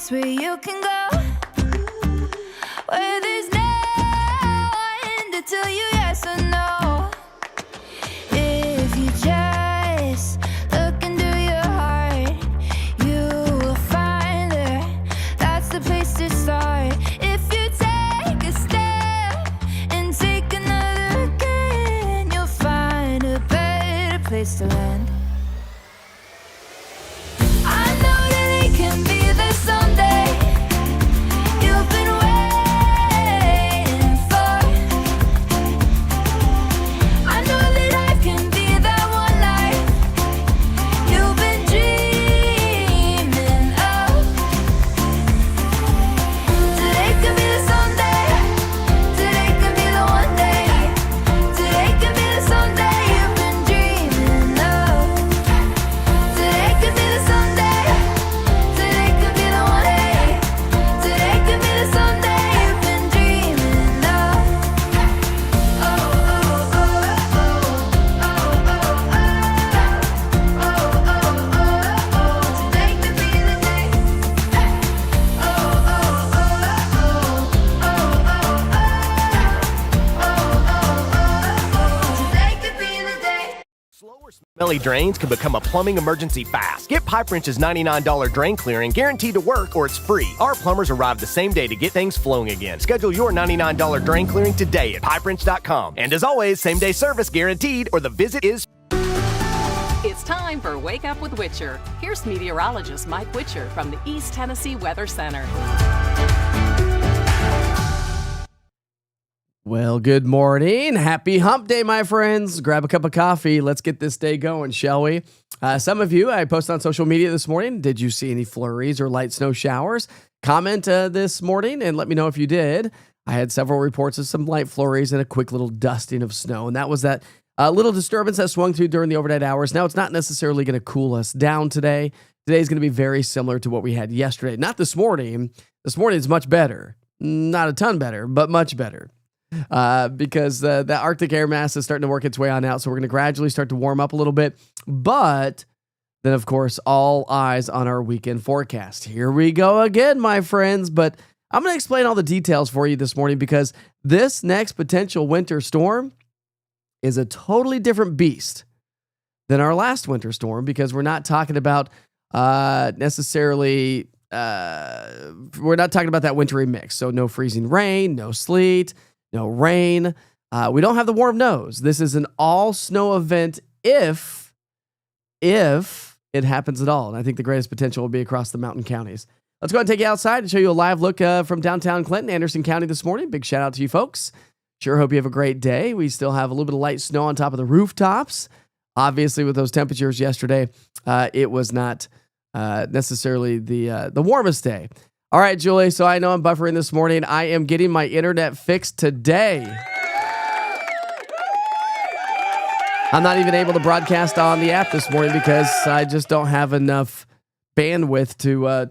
place where you can go, where there's no one to tell you yes or no. If you just look into your heart, you will find there. That's the place to start. If you take a step and take another again, you'll find a better place to land. I know that it can be there someday. You've been waiting for. I know that life can be that one life you've been dreaming of. Today could be the someday. Today could be the one day. Today could be the someday you've been dreaming of. Today could be the someday. Today could be the one day. Today could be the someday you've been dreaming of. Oh, oh, oh, oh, today could be the day. Oh, oh, today could be the day. Slower smelly drains can become a plumbing emergency fast. Get Pipe Wrench's $99 drain clearing guaranteed to work or it's free. Our plumbers arrive the same day to get things flowing again. Schedule your $99 drain clearing today at pipewrench.com. And as always, same day service guaranteed or the visit is It's time for Wake Up with Witcher. Here's meteorologist Mike Witcher from the East Tennessee Weather Center. Well, good morning. Happy hump day, my friends. Grab a cup of coffee. Let's get this day going, shall we? Some of you, I posted on social media this morning. Did you see any flurries or light snow showers? Comment this morning and let me know if you did. I had several reports of some light flurries and a quick little dusting of snow. And that was that little disturbance that swung through during the overnight hours. Now, it's not necessarily going to cool us down today. Today is going to be very similar to what we had yesterday. Not this morning. This morning is much better. Not a ton better, but much better. Because the Arctic air mass is starting to work its way on out. So we're going to gradually start to warm up a little bit. But then, of course, all eyes on our weekend forecast. Here we go again, my friends. But I'm going to explain all the details for you this morning because this next potential winter storm is a totally different beast than our last winter storm because we're not talking about necessarily, we're not talking about that wintry mix. So no freezing rain, no sleet, no rain. We don't have the warm nose. This is an all snow event if it happens at all. And I think the greatest potential will be across the mountain counties. Let's go ahead and take you outside and show you a live look from downtown Clinton, Anderson County this morning. Big shout out to you folks. Sure hope you have a great day. We still have a little bit of light snow on top of the rooftops. Obviously, with those temperatures yesterday, it was not necessarily the warmest day. All right, Julie, so I know I'm buffering this morning. I am getting my internet fixed today. I'm not even able to broadcast on the app this morning because I just don't have enough bandwidth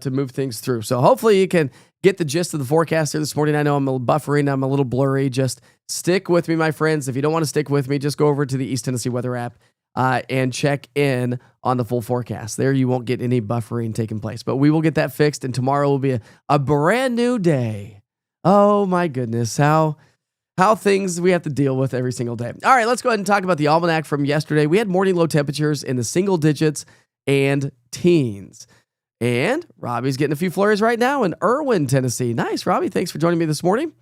to move things through. So hopefully you can get the gist of the forecast here this morning. I know I'm buffering. I'm a little blurry. Just stick with me, my friends. If you don't want to stick with me, just go over to the East Tennessee Weather app and check in on the full forecast. There you won't get any buffering taking place. But we will get that fixed, and tomorrow will be a brand new day. Oh, my goodness. How things we have to deal with every single day. All right, let's go ahead and talk about the almanac from yesterday. We had morning low temperatures in the single digits and teens. And Robbie's getting a few flurries right now in Irwin, Tennessee. Nice, Robbie. Thanks for joining me this morning.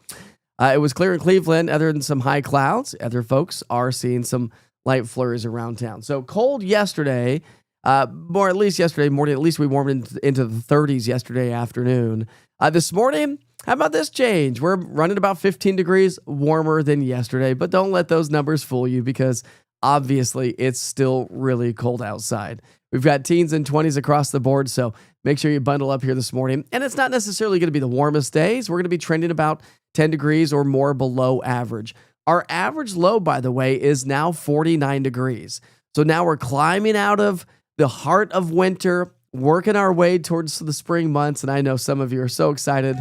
It was clear in Cleveland, other than some high clouds. Other folks are seeing some light flurries around town. So cold yesterday, or at least yesterday morning. At least we warmed into the 30s yesterday afternoon. This morning, how about this change? We're running about 15 degrees warmer than yesterday, but don't let those numbers fool you because obviously it's still really cold outside. We've got teens and 20s across the board, so make sure you bundle up here this morning. And it's not necessarily going to be the warmest days. We're going to be trending about 10 degrees or more below average. Our average low, by the way, is now 49 degrees. So now we're climbing out of the heart of winter, working our way towards the spring months. And I know some of you are so excited.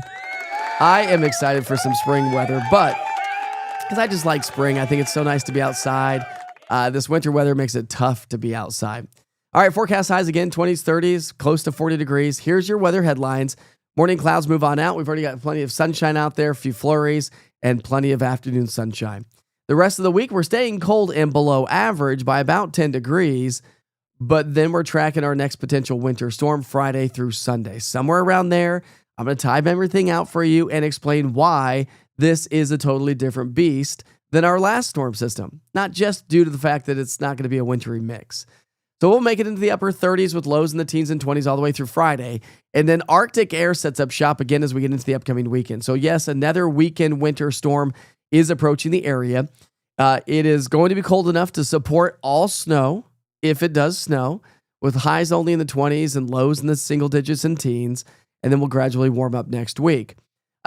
I am excited for some spring weather, but because I just like spring, I think it's so nice to be outside. This winter weather makes it tough to be outside. All right, forecast highs again, 20s, 30s, close to 40 degrees. Here's your weather headlines. Morning clouds move on out. We've already got plenty of sunshine out there, a few flurries, and plenty of afternoon sunshine. The rest of the week, we're staying cold and below average by about 10 degrees, but then we're tracking our next potential winter storm Friday through Sunday. Somewhere around there, I'm going to time everything out for you and explain why this is a totally different beast than our last storm system, not just due to the fact that it's not going to be a wintry mix. So we'll make it into the upper 30s with lows in the teens and 20s all the way through Friday. And then Arctic air sets up shop again as we get into the upcoming weekend. So yes, another weekend winter storm is approaching the area. It is going to be cold enough to support all snow, if it does snow, with highs only in the 20s and lows in the single digits and teens. And then we'll gradually warm up next week.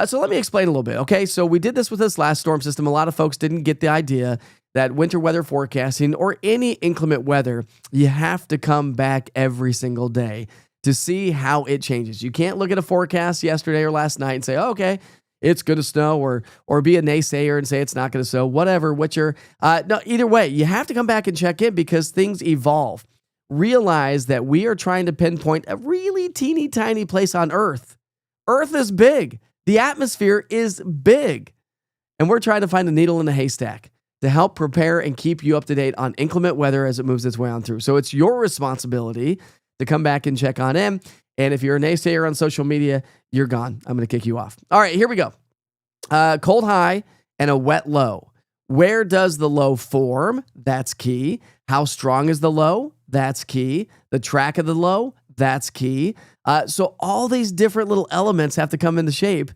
So let me explain a little bit. Okay, so we did this with this last storm system. A lot of folks didn't get the idea that winter weather forecasting or any inclement weather, you have to come back every single day to see how it changes. You can't look at a forecast yesterday or last night and say, oh, okay, it's going to snow, or be a naysayer and say it's not going to snow, whatever. No, either way, you have to come back and check in because things evolve. Realize that we are trying to pinpoint a really teeny tiny place on Earth. Earth is big. The atmosphere is big. And we're trying to find a needle in a haystack to help prepare and keep you up to date on inclement weather as it moves its way on through. So it's your responsibility to come back and check on in. And if you're a naysayer on social media, you're gone. I'm going to kick you off. All right, here we go. Cold high and a wet low. Where does the low form? That's key. How strong is the low? That's key. The track of the low? That's key. So all these different little elements have to come into shape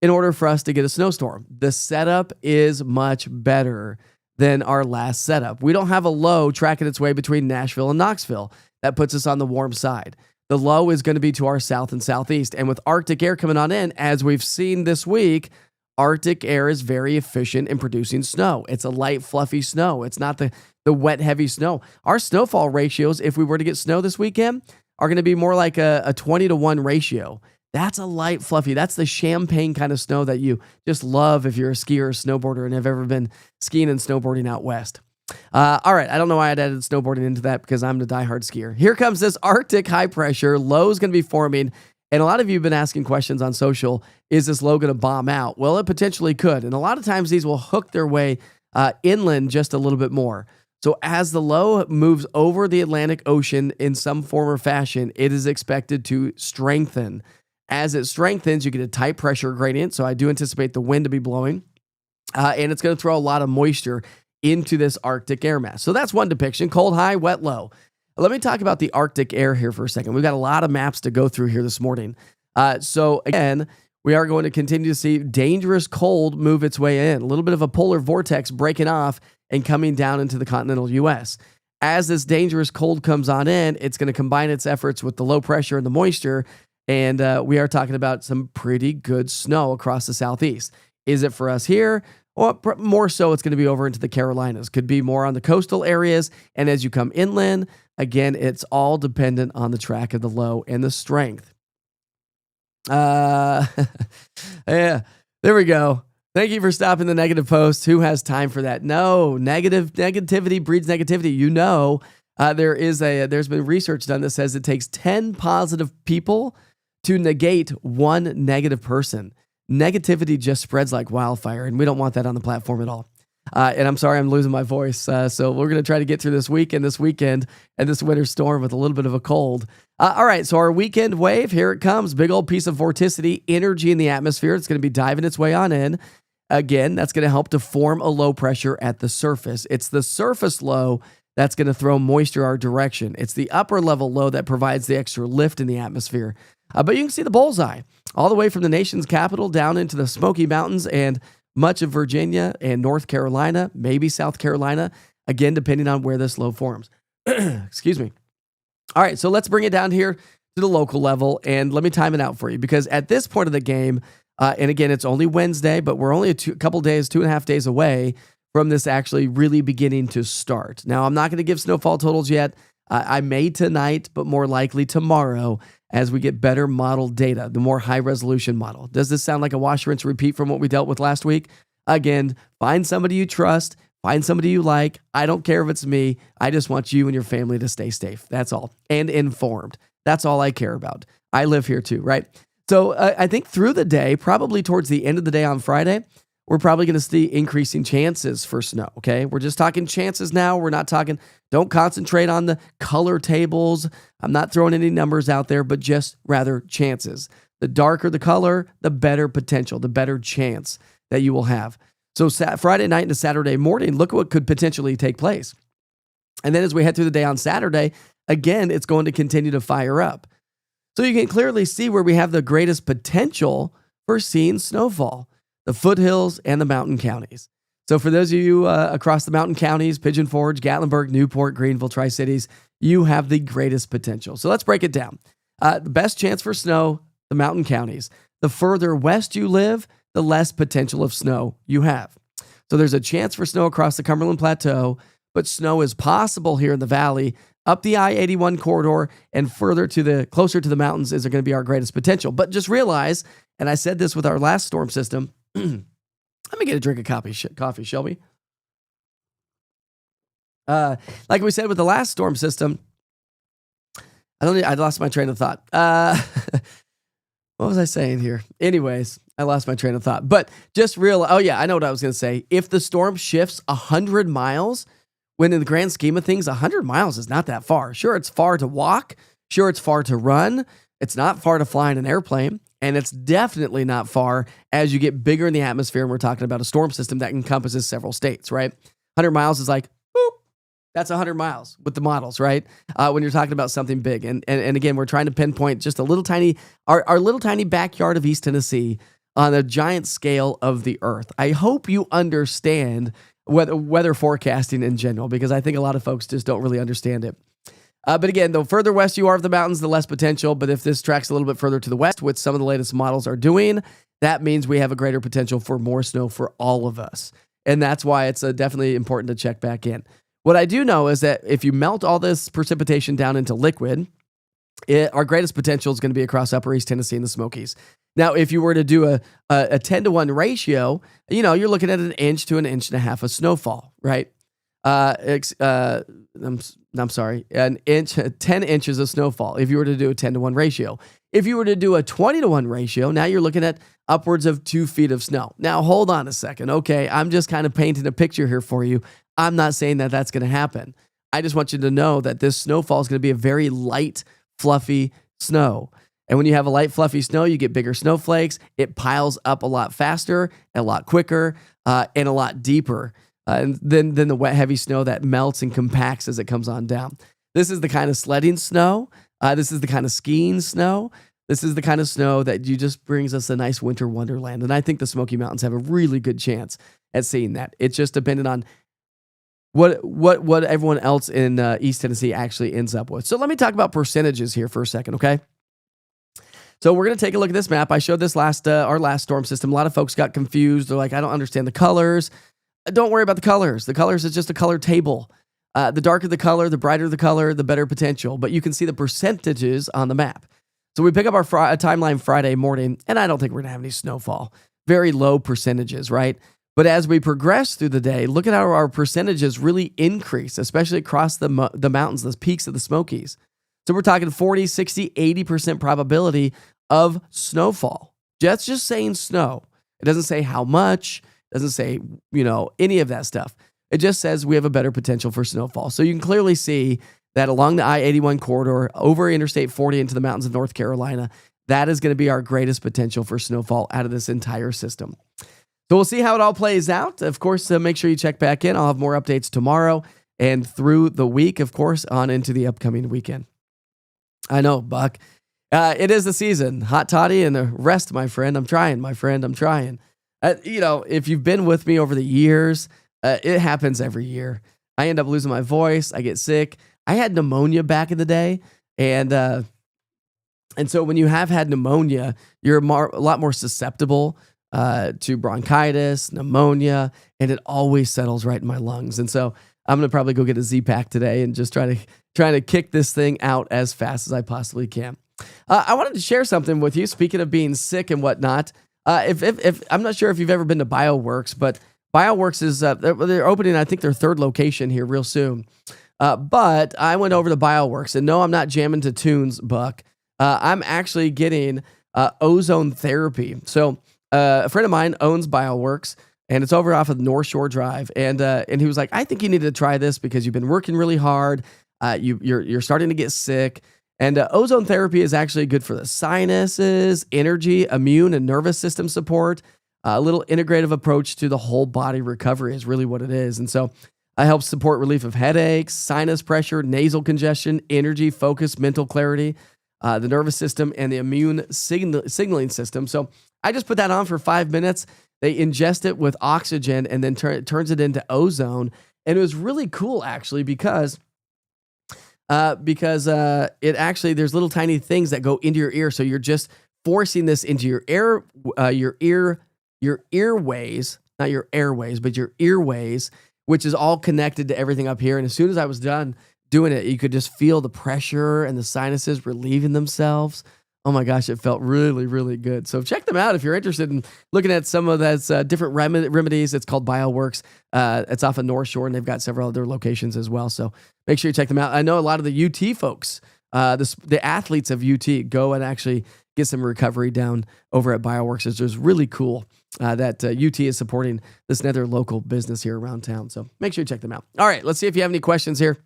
in order for us to get a snowstorm. The setup is much better than our last setup. We don't have a low tracking its way between Nashville and Knoxville. That puts us on the warm side. The low is going to be to our south and southeast. And with Arctic air coming on in, as we've seen this week, Arctic air is very efficient in producing snow. It's a light, fluffy snow. It's not the wet, heavy snow. Our snowfall ratios, if we were to get snow this weekend, are going to be more like a 20-to-1 ratio. That's a light, fluffy. That's the champagne kind of snow that you just love if you're a skier or snowboarder and have ever been skiing and snowboarding out west. All right, I don't know why I'd added snowboarding into that because I'm the diehard skier. Here comes this Arctic high pressure. Low is going to be forming. And a lot of you have been asking questions on social, is this low going to bomb out? Well, it potentially could. And a lot of times these will hook their way inland just a little bit more. So as the low moves over the Atlantic Ocean in some form or fashion, it is expected to strengthen. As it strengthens, you get a tight pressure gradient. So I do anticipate the wind to be blowing. And it's going to throw a lot of moisture into this Arctic air mass. So that's one depiction, cold high, wet low. Let me talk about the Arctic air here for a second. We've got a lot of maps to go through here this morning. So again, we are going to continue to see dangerous cold move its way in. A little bit of a polar vortex breaking off and coming down into the continental U.S. As this dangerous cold comes on in, it's going to combine its efforts with the low pressure and the moisture. And we are talking about some pretty good snow across the southeast. Is it for us here? Well, more so, it's going to be over into the Carolinas. Could be more on the coastal areas. And as you come inland, again, it's all dependent on the track of the low and the strength. Yeah, there we go. Thank you for stopping the negative post. Who has time for that? No, negativity breeds negativity. You know, there's been research done that says it takes 10 positive people to negate one negative person. Negativity just spreads like wildfire, and we don't want that on the platform at all. And I'm sorry I'm losing my voice. So we're going to try to get through this week and this weekend and this winter storm with a little bit of a cold. All right, so our weekend wave, here it comes. Big old piece of vorticity, energy in the atmosphere. It's going to be diving its way on in. Again, that's going to help to form a low pressure at the surface. It's the surface low that's going to throw moisture our direction. It's the upper level low that provides the extra lift in the atmosphere. But you can see the bullseye all the way from the nation's capital down into the Smoky Mountains and much of Virginia and North Carolina, maybe South Carolina, again, depending on where this low forms. Excuse me. All right, so let's bring it down here to the local level, and let me time it out for you, because at this point of the game, and again, it's only Wednesday, but we're only a couple days, 2.5 days away from this actually really beginning to start. Now, I'm not going to give snowfall totals yet. I may tonight, but more likely tomorrow as we get better model data, the more high-resolution model. Does this sound like a wash, rinse, repeat from what we dealt with last week? Again, find somebody you trust, find somebody you like. I don't care if it's me. I just want you and your family to stay safe. That's all. And informed. That's all I care about. I live here too, right? So I think through the day, probably towards the end of the day on Friday, we're probably going to see increasing chances for snow, okay? We're just talking chances now. We're not talking, don't concentrate on the color tables. I'm not throwing any numbers out there, but just rather chances. The darker the color, the better potential, the better chance that you will have. So Friday night into Saturday morning, look at what could potentially take place. And then as we head through the day on Saturday, again, it's going to continue to fire up. So you can clearly see where we have the greatest potential for seeing snowfall, the foothills and the mountain counties. So for those of you across the mountain counties, Pigeon Forge, Gatlinburg, Newport, Greenville, Tri-Cities, you have the greatest potential. So let's break it down. The best chance for snow, the mountain counties. The further west you live, the less potential of snow you have. So there's a chance for snow across the Cumberland Plateau, but snow is possible here in the valley, up the I-81 corridor, and further to the closer to the mountains is going to be our greatest potential. But just realize, and I said this with our last storm system, let me get a drink of coffee, shall we? Like we said with the last storm system, I lost my train of thought. What was I saying here? Anyways, I lost my train of thought. But just I know what I was going to say. If the storm shifts 100 miles, when in the grand scheme of things, 100 miles is not that far. Sure, it's far to walk. Sure, it's far to run. It's not far to fly in an airplane. And it's definitely not far as you get bigger in the atmosphere. And we're talking about a storm system that encompasses several states, right? 100 miles is like, boop, that's 100 miles with the models, right? When you're talking about something big. And again, we're trying to pinpoint just a little tiny, our little tiny backyard of East Tennessee on a giant scale of the earth. I hope you understand weather forecasting in general, because I think a lot of folks just don't really understand it. But again, the further west you are of the mountains, the less potential. But if this tracks a little bit further to the west, which some of the latest models are doing, that means we have a greater potential for more snow for all of us. And that's why it's definitely important to check back in. What I do know is that if you melt all this precipitation down into liquid, our greatest potential is going to be across Upper East Tennessee and the Smokies. Now, if you were to do a 10-to-1 ratio, you're looking at 1 inch to 1.5 inches of snowfall, right? I'm sorry, 10 inches of snowfall if you were to do a 10-to-1 ratio. If you were to do a 20-to-1 ratio, now you're looking at upwards of 2 feet of snow. Now, hold on a second. Okay, I'm just kind of painting a picture here for you. I'm not saying that that's going to happen. I just want you to know that this snowfall is going to be a very light, fluffy snow. And when you have a light, fluffy snow, you get bigger snowflakes. It piles up a lot faster, a lot quicker, and a lot deeper than the wet, heavy snow that melts and compacts as it comes on down. This is the kind of sledding snow. This is the kind of skiing snow. This is the kind of snow that just brings us a nice winter wonderland. And I think the Smoky Mountains have a really good chance at seeing that. It's just dependent on what everyone else in East Tennessee actually ends up with. So let me talk about percentages here for a second, okay? So we're going to take a look at this map. I showed this our last storm system. A lot of folks got confused. They're like, I don't understand the colors. Don't worry about the colors. The colors is just a color table. The darker the color, the brighter the color, the better potential. But you can see the percentages on the map. So we pick up our timeline Friday morning, and I don't think we're going to have any snowfall. Very low percentages, right? But as we progress through the day, look at how our percentages really increase, especially across the mountains, the peaks of the Smokies. So we're talking 40, 60, 80% probability of snowfall. That's just saying snow. It doesn't say how much, it doesn't say, any of that stuff. It just says we have a better potential for snowfall. So you can clearly see that along the I-81 corridor, over Interstate 40 into the mountains of North Carolina, that is going to be our greatest potential for snowfall out of this entire system. So we'll see how it all plays out. Of course, make sure you check back in. I'll have more updates tomorrow and through the week, of course, on into the upcoming weekend. I know, Buck. It is the season. Hot toddy and the rest, my friend. I'm trying, my friend. I'm trying. If you've been with me over the years, it happens every year. I end up losing my voice. I get sick. I had pneumonia back in the day. And so when you have had pneumonia, you're a lot more susceptible to bronchitis, pneumonia, and it always settles right in my lungs. And so I'm going to probably go get a Z-Pack today and just try to kick this thing out as fast as I possibly can. I wanted to share something with you. Speaking of being sick and whatnot, if I'm not sure if you've ever been to BioWorks, but BioWorks is they're opening, I think, their third location here real soon. But I went over to BioWorks, and no, I'm not jamming to tunes, Buck. I'm actually getting ozone therapy. So a friend of mine owns BioWorks, and it's over off of North Shore Drive. And he was like, I think you need to try this because you've been working really hard. You're starting to get sick. And ozone therapy is actually good for the sinuses, energy, immune, and nervous system support. A little integrative approach to the whole body recovery is really what it is. And so it helps support relief of headaches, sinus pressure, nasal congestion, energy, focus, mental clarity, the nervous system, and the immune signaling system. So I just put that on for 5 minutes. They ingest it with oxygen and then turns it into ozone. And it was really cool, actually, because it actually, there's little tiny things that go into your ear. So you're just forcing this into your earways, not your airways, but your earways, which is all connected to everything up here. And as soon as I was done doing it, you could just feel the pressure and the sinuses relieving themselves. Oh my gosh, it felt really, really good. So check them out if you're interested in looking at some of those different remedies. It's called BioWorks. It's off of North Shore, and they've got several other locations as well. So make sure you check them out. I know a lot of the UT folks, the athletes of UT, go and actually get some recovery down over at BioWorks. It's just really cool that UT is supporting this another local business here around town. So make sure you check them out. All right, let's see if you have any questions here.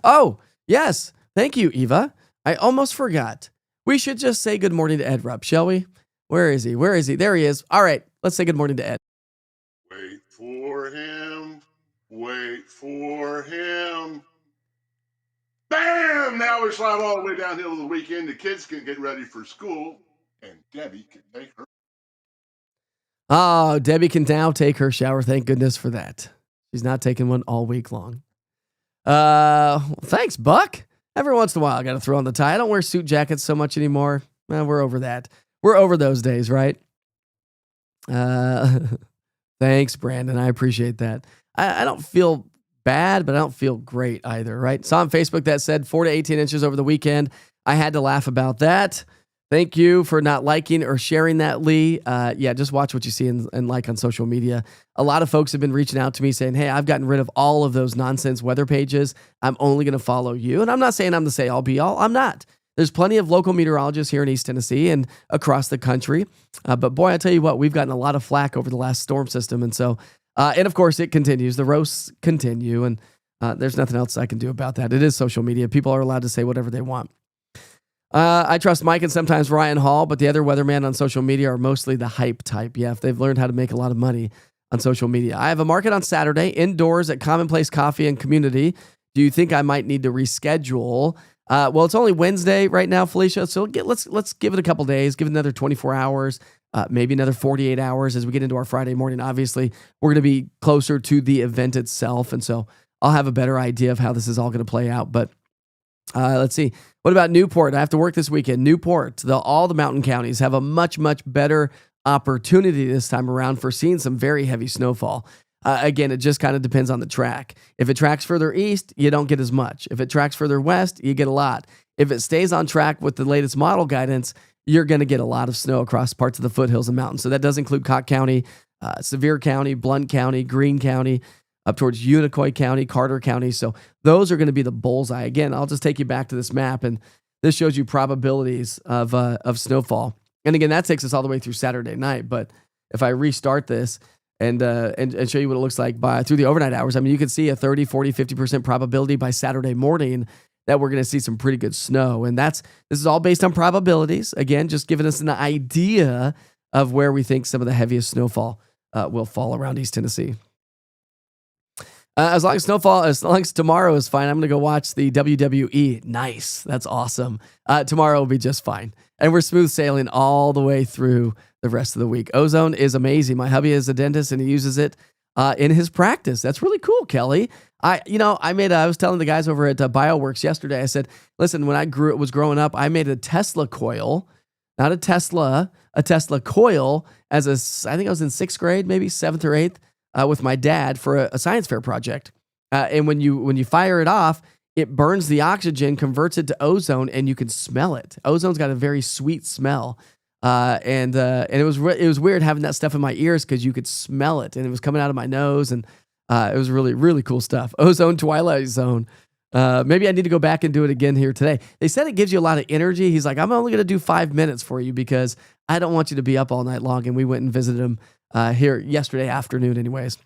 Oh, yes. Thank you, Eva. I almost forgot. We should just say good morning to Ed Rupp, shall we? Where is he? Where is he? There he is. All right, let's say good morning to Ed. Wait for him. Wait for him. Bam! Now we're sliding all the way downhill to the weekend. The kids can get ready for school, and Debbie can take her. Oh, Debbie can now take her shower. Thank goodness for that. She's not taking one all week long. Thanks, Buck. Every once in a while, I got to throw on the tie. I don't wear suit jackets so much anymore. We're over that. We're over those days, right? Thanks, Brandon. I appreciate that. I don't feel bad, but I don't feel great either, right? Saw on Facebook that said 4 to 18 inches over the weekend. I had to laugh about that. Thank you for not liking or sharing that, Lee. Yeah, just watch what you see and like on social media. A lot of folks have been reaching out to me saying, hey, I've gotten rid of all of those nonsense weather pages. I'm only going to follow you. And I'm not saying I'm the say all be all. I'm not. There's plenty of local meteorologists here in East Tennessee and across the country. But boy, I tell you what, we've gotten a lot of flack over the last storm system. And so, and of course, it continues. The roasts continue. And there's nothing else I can do about that. It is social media. People are allowed to say whatever they want. I trust Mike and sometimes Ryan Hall, but the other weatherman on social media are mostly the hype type. Yeah, if they've learned how to make a lot of money on social media. I have a market on Saturday indoors at Commonplace Coffee and Community. Do you think I might need to reschedule? Well, it's only Wednesday right now, Felicia. So let's give it a couple days, give it another 24 hours, maybe another 48 hours as we get into our Friday morning. Obviously, we're going to be closer to the event itself, and so I'll have a better idea of how this is all going to play out. But let's see. What about Newport? I have to work this weekend. Newport, all the mountain counties have a much, much better opportunity this time around for seeing some very heavy snowfall. Again, it just kind of depends on the track. If it tracks further east, you don't get as much. If it tracks further west, you get a lot. If it stays on track with the latest model guidance, you're going to get a lot of snow across parts of the foothills and mountains. So that does include Cocke County, Sevier County, Blount County, Greene County, up towards Unicoi County, Carter County. So those are going to be the bullseye. Again, I'll just take you back to this map, and this shows you probabilities of snowfall. And again, that takes us all the way through Saturday night. But if I restart this and show you what it looks like through the overnight hours, I mean, you can see a 30, 40, 50% probability by Saturday morning that we're going to see some pretty good snow. And this is all based on probabilities. Again, just giving us an idea of where we think some of the heaviest snowfall will fall around East Tennessee. As long as tomorrow is fine, I'm going to go watch the WWE. Nice. That's awesome. Tomorrow will be just fine. And we're smooth sailing all the way through the rest of the week. Ozone is amazing. My hubby is a dentist and he uses it in his practice. That's really cool, Kelly. I was telling the guys over at BioWorks yesterday, I said, listen, when I was growing up, I made a Tesla coil, not a Tesla coil I think I was in 6th grade, maybe 7th or 8th. With my dad for a science fair project. And when you fire it off, it burns the oxygen, converts it to ozone, and you can smell it. Ozone's got a very sweet smell. And it was weird having that stuff in my ears because you could smell it, and it was coming out of my nose, and it was really, really cool stuff. Ozone Twilight Zone. Maybe I need to go back and do it again here today. They said it gives you a lot of energy. He's like, I'm only going to do 5 minutes for you because I don't want you to be up all night long. And we went and visited him here yesterday afternoon anyways.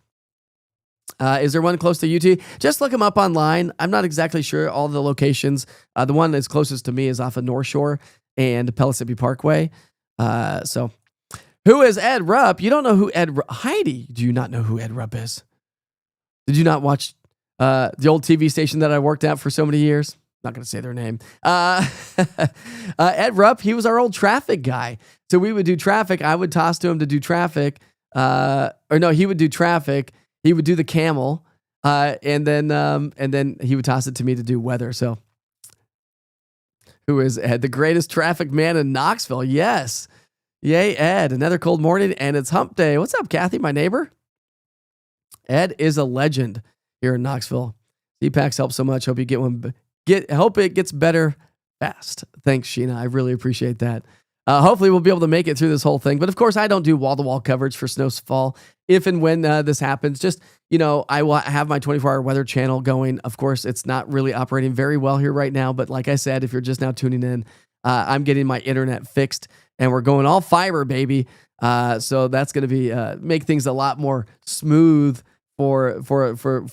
Is there one close to UT? Just look them up online. I'm not exactly sure all the locations. The one that's closest to me is off of North Shore and Pellissippi Parkway. So who is Ed Rupp? You don't know who Ed Rupp... Heidi, do you not know who Ed Rupp is? Did you not watch the old TV station that I worked at for so many years? Not going to say their name. Ed Rupp, he was our old traffic guy. So we would do traffic. I would toss to him to do traffic. He would do traffic. He would do the camel. And then he would toss it to me to do weather. So who is Ed? The greatest traffic man in Knoxville. Yes. Yay, Ed. Another cold morning and it's hump day. What's up, Kathy, my neighbor? Ed is a legend here in Knoxville. CPACs help so much. Hope you get one. Hope it gets better fast. Thanks, Sheena. I really appreciate that. Hopefully we'll be able to make it through this whole thing. But of course, I don't do wall-to-wall coverage for snowfall. If and when this happens, just, I will have my 24-hour weather channel going. Of course, it's not really operating very well here right now. But like I said, if you're just now tuning in, I'm getting my internet fixed and we're going all fiber, baby. So that's going to be make things a lot more smooth for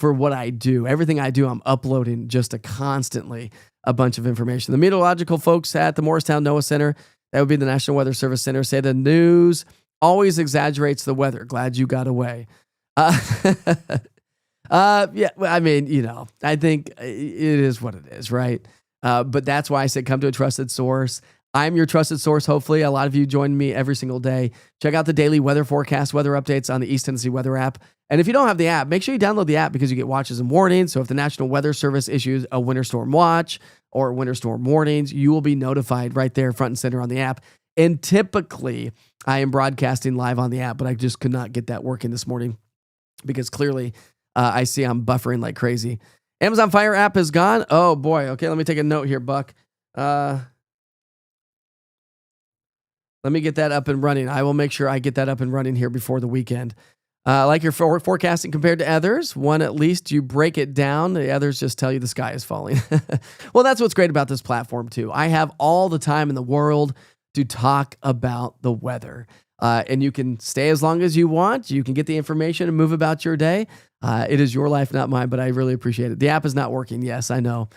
what I do. Everything I do, I'm uploading just constantly a bunch of information. The meteorological folks at the Morristown NOAA Center, that would be the National Weather Service Center, say the news always exaggerates the weather. Glad you got away. Yeah, I mean, I think it is what it is, right? But that's why I said come to a trusted source. I'm your trusted source. Hopefully, a lot of you join me every single day. Check out the daily weather forecast, weather updates on the East Tennessee Weather app. And if you don't have the app, make sure you download the app because you get watches and warnings. So if the National Weather Service issues a winter storm watch or winter storm warnings, you will be notified right there front and center on the app. And typically, I am broadcasting live on the app, but I just could not get that working this morning because clearly I see I'm buffering like crazy. Amazon Fire app is gone. Oh, boy. Okay, let me take a note here, Buck. Let me get that up and running. I will make sure I get that up and running here before the weekend. Like your forecasting compared to others, one at least you break it down. The others just tell you the sky is falling. Well, that's what's great about this platform too. I have all the time in the world to talk about the weather. And you can stay as long as you want. You can get the information and move about your day. It is your life, not mine, but I really appreciate it. The app is not working. Yes, I know.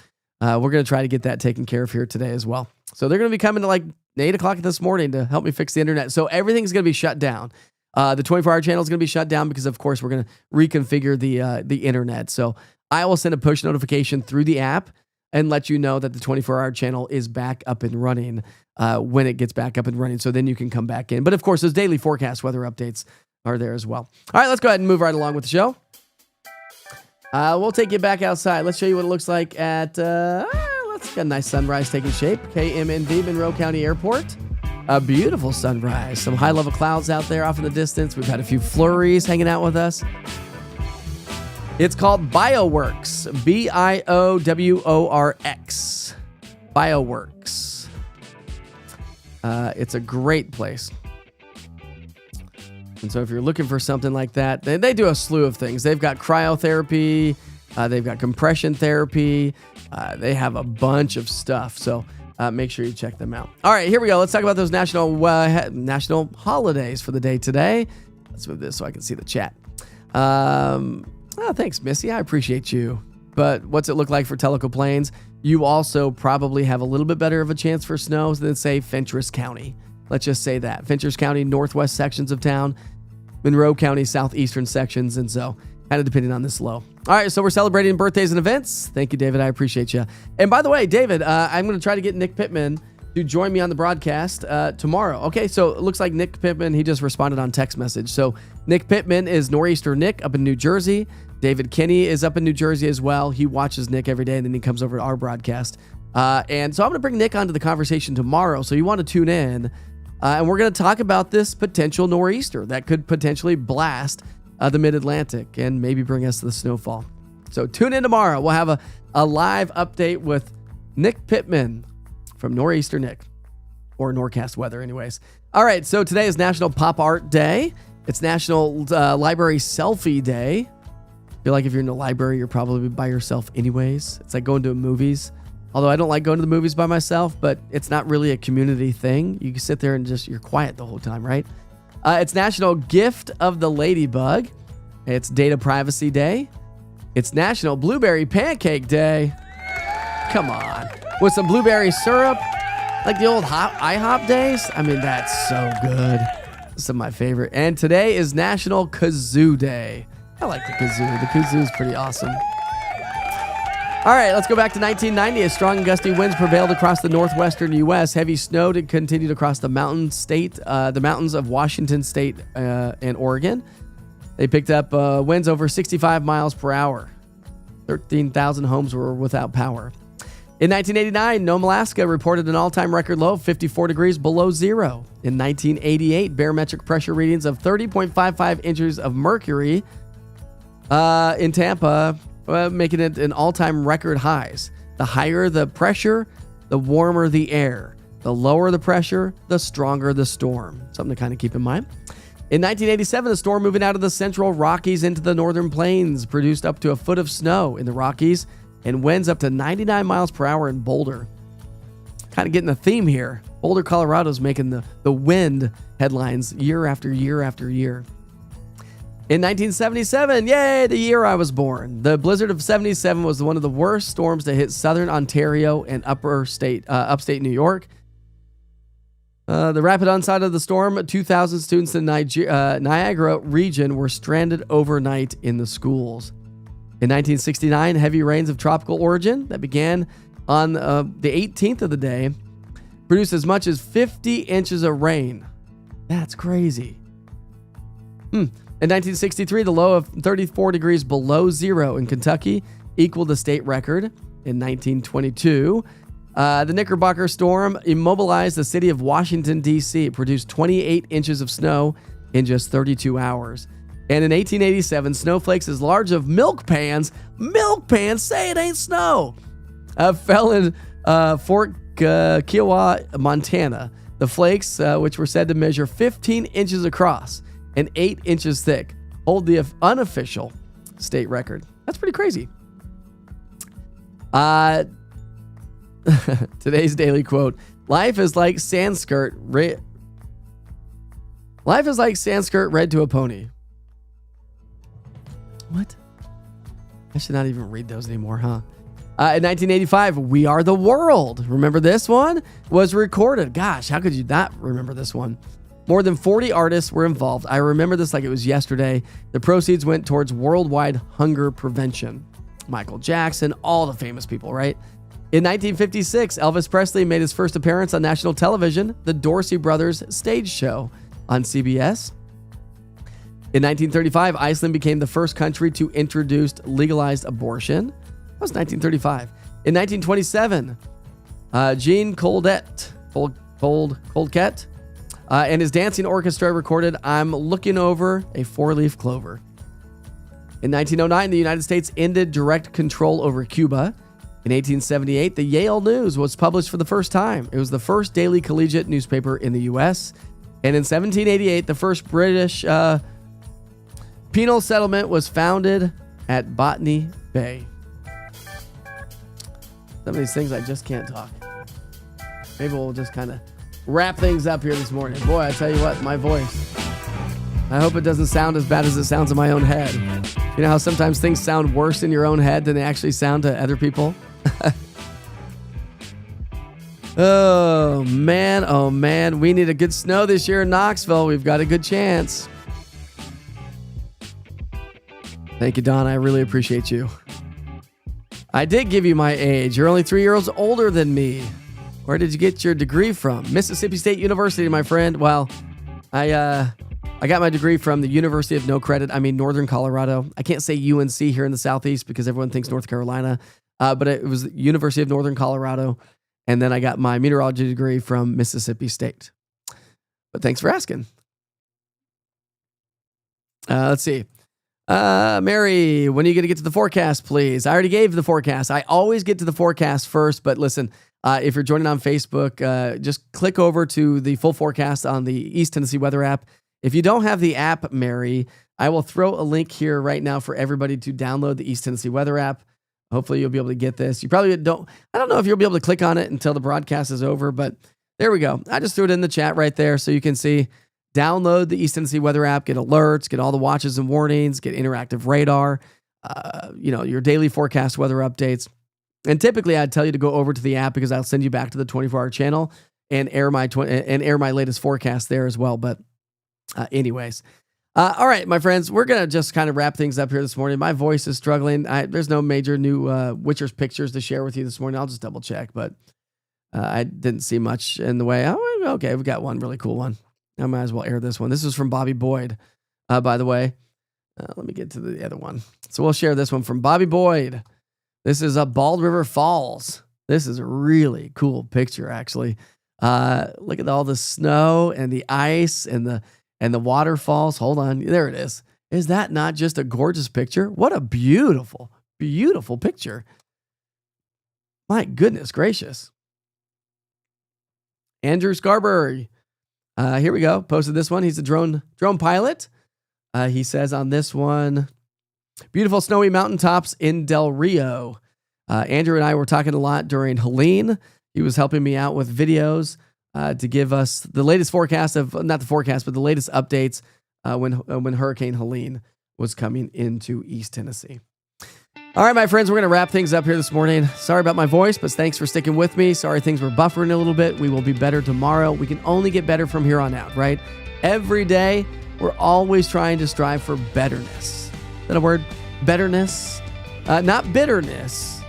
We're going to try to get that taken care of here today as well. So they're going to be coming to like 8 o'clock this morning to help me fix the internet. So everything's going to be shut down. The 24-hour channel is going to be shut down because, of course, we're going to reconfigure the internet. So I will send a push notification through the app and let you know that the 24-hour channel is back up and running when it gets back up and running. So then you can come back in. But, of course, those daily forecast weather updates are there as well. All right, let's go ahead and move right along with the show. We'll take you back outside. Let's show you what it looks like at, let's get a nice sunrise taking shape. KMNV, Monroe County Airport. A beautiful sunrise. Some high-level clouds out there off in the distance. We've had a few flurries hanging out with us. It's called BioWorks. BIOWORX. BioWorks. It's a great place. And so if you're looking for something like that, they do a slew of things. They've got cryotherapy. They've got compression therapy. They have a bunch of stuff. So make sure you check them out. All right, here we go. Let's talk about those national holidays for the day today. Let's move this so I can see the chat. Thanks, Missy. I appreciate you. But what's it look like for Tellico Plains? You also probably have a little bit better of a chance for snow than, say, Fentress County. Let's just say that. Fentress County, northwest sections of town. Monroe County, southeastern sections. And so kind of depending on this low. All right, so we're celebrating birthdays and events. Thank you, David. I appreciate you. And by the way, David, I'm going to try to get Nick Pittman to join me on the broadcast tomorrow. Okay, so it looks like Nick Pittman, he just responded on text message. So Nick Pittman is Nor'easter Nick up in New Jersey. David Kinney is up in New Jersey as well. He watches Nick every day, and then he comes over to our broadcast. And so I'm going to bring Nick onto the conversation tomorrow. So you want to tune in. And we're going to talk about this potential nor'easter that could potentially blast the mid-Atlantic and maybe bring us to the snowfall. So tune in tomorrow. We'll have a live update with Nick Pittman from Nor'easter Nick, or Norcast Weather anyways. All right, so today is National Pop Art Day. It's National Library Selfie Day. feel like if you're in the library, you're probably by yourself anyways. It's like going to movies. Although I don't like going to the movies by myself, but it's not really a community thing. You can sit there and you're quiet the whole time, right? It's National Gift of the Ladybug. It's Data Privacy Day. It's National Blueberry Pancake Day. Come on. With some blueberry syrup, like the old IHOP days. I mean, that's so good. Some of my favorite. And today is National Kazoo Day. I like the kazoo. The kazoo is pretty awesome. All right, let's go back to 1990 as strong and gusty winds prevailed across the northwestern U.S. Heavy snow continued across the mountains of Washington State and Oregon. They picked up winds over 65 miles per hour. 13,000 homes were without power. In 1989, Nome, Alaska reported an all-time record low of 54 degrees below zero. In 1988, barometric pressure readings of 30.55 inches of mercury in Tampa, making it an all-time record highs. The higher the pressure, the warmer the air. The lower the pressure, the stronger the storm. Something to kind of keep in mind. In 1987, a storm moving out of the central Rockies into the northern plains produced up to a foot of snow in the Rockies and winds up to 99 miles per hour in Boulder. Kind of getting a theme here. Boulder, Colorado's making the wind headlines year after year after year. In 1977, yay, the year I was born, the blizzard of 77 was one of the worst storms to hit southern Ontario and upstate New York. The rapid onset of the storm, 2,000 students in Niagara region were stranded overnight in the schools. In 1969, heavy rains of tropical origin that began on the 18th of the day produced as much as 50 inches of rain. That's crazy. In 1963, the low of 34 degrees below zero in Kentucky equaled the state record. In 1922, the Knickerbocker storm immobilized the city of Washington, D.C. It produced 28 inches of snow in just 32 hours. And in 1887, snowflakes as large as milk pans, say it ain't snow, fell in Fort Kiowa, Montana. The flakes, which were said to measure 15 inches across and 8 inches thick, hold the unofficial state record. That's pretty crazy. Today's daily quote: Life is like Sanskrit read to a pony. What? I should not even read those anymore, huh? In 1985, We Are the World. Remember this one? Was recorded. Gosh, how could you not remember this one? More than 40 artists were involved. I remember this like it was yesterday. The proceeds went towards worldwide hunger prevention. Michael Jackson, all the famous people, right? In 1956, Elvis Presley made his first appearance on national television, The Dorsey Brothers Stage Show on CBS. In 1935, Iceland became the first country to introduce legalized abortion. That was 1935. In 1927, Jean Coldket and his dancing orchestra recorded I'm Looking Over a Four-Leaf Clover. In 1909, the United States ended direct control over Cuba. In 1878, the Yale News was published for the first time. It was the first daily collegiate newspaper in the U.S. And in 1788, the first British penal settlement was founded at Botany Bay. Some of these things I just can't talk. Maybe we'll just kind of wrap things up here this morning. Boy, I tell you what, my voice. I hope it doesn't sound as bad as it sounds in my own head. You know how sometimes things sound worse in your own head than they actually sound to other people? Oh, man. We need a good snow this year in Knoxville. We've got a good chance. Thank you, Don. I really appreciate you. I did give you my age. You're only 3 years older than me. Where did you get your degree from? Mississippi State University, my friend. Well, I got my degree from the University of Northern Colorado. I can't say UNC here in the Southeast because everyone thinks North Carolina. But it was the University of Northern Colorado. And then I got my meteorology degree from Mississippi State. But thanks for asking. Let's see. Mary, when are you going to get to the forecast, please? I already gave the forecast. I always get to the forecast first, but listen, if you're joining on Facebook, just click over to the full forecast on the East Tennessee weather app. If you don't have the app, Mary, I will throw a link here right now for everybody to download the East Tennessee weather app. Hopefully you'll be able to get this. You probably don't. I don't know if you'll be able to click on it until the broadcast is over, but there we go. I just threw it in the chat right there so you can see. Download the East Tennessee weather app, get alerts, get all the watches and warnings, get interactive radar, your daily forecast weather updates. And typically I'd tell you to go over to the app because I'll send you back to the 24-hour channel and air my latest forecast there as well. But anyways, all right, my friends, we're going to just kind of wrap things up here this morning. My voice is struggling. There's no major new Witcher's pictures to share with you this morning. I'll just double check, but I didn't see much in the way. Oh, okay, we've got one really cool one. I might as well air this one. This is from Bobby Boyd, by the way. Let me get to the other one. So we'll share this one from Bobby Boyd. This is Bald River Falls. This is a really cool picture, actually. Look at all the snow and the ice and the waterfalls. Hold on. There it is. Is that not just a gorgeous picture? What a beautiful, beautiful picture. My goodness gracious. Andrew Scarberry. Here we go. Posted this one. He's a drone pilot. He says on this one, beautiful snowy mountaintops in Del Rio. Andrew and I were talking a lot during Helene. He was helping me out with videos to give us the latest forecast of, not the forecast, but the latest updates when Hurricane Helene was coming into East Tennessee. All right, my friends, we're going to wrap things up here this morning. Sorry about my voice, but thanks for sticking with me. Sorry things were buffering a little bit. We will be better tomorrow. We can only get better from here on out, right? Every day, we're always trying to strive for betterness. Is that a word? Betterness? Not bitterness.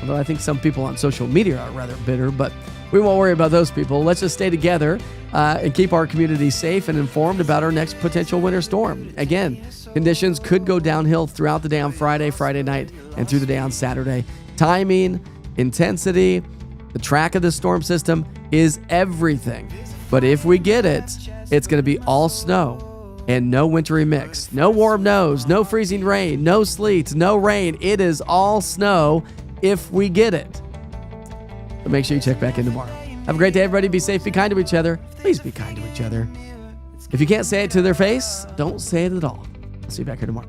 Although I think some people on social media are rather bitter, but we won't worry about those people. Let's just stay together and keep our community safe and informed about our next potential winter storm. Again, conditions could go downhill throughout the day on Friday night, and through the day on Saturday. Timing, intensity, the track of the storm system is everything. But if we get it, it's going to be all snow and no wintry mix. No warm nose, no freezing rain, no sleet, no rain. It is all snow if we get it. So make sure you check back in tomorrow. Have a great day, everybody. Be safe, be kind to each other. Please be kind to each other. If you can't say it to their face, don't say it at all. I'll see you back here tomorrow.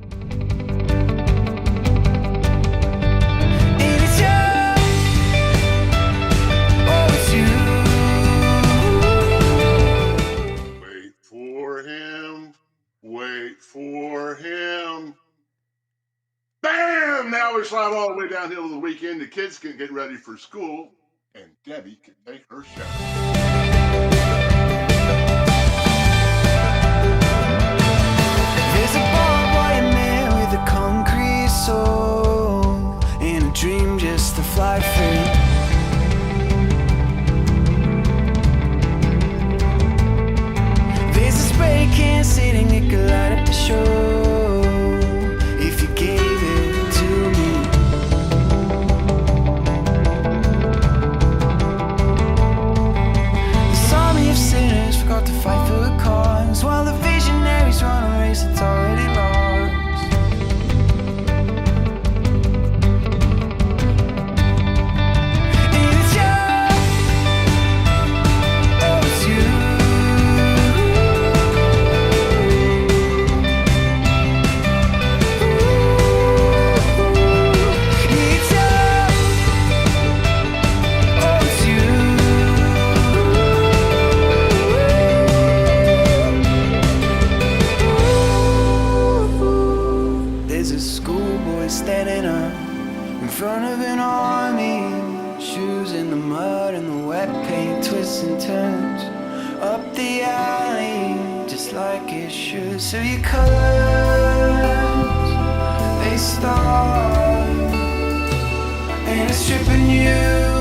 Wait for him. Bam! Now we slide all the way downhill to the weekend. The kids can get ready for school, and Debbie can take her shower. There's a barbed wire man with a concrete soul and a dream just to fly free. There's a spray can sitting, it could light up the show if you gave it to me. This army of sinners forgot to fight for the cause, while the visionaries run a race that's already lost. It's you, oh it's you. It's you, oh it's you. There's a schoolboy standing up in front of an army, shoes in the mud and the wet paint twists and turns up the alley just like it should. So your colors, they start and it's stripping you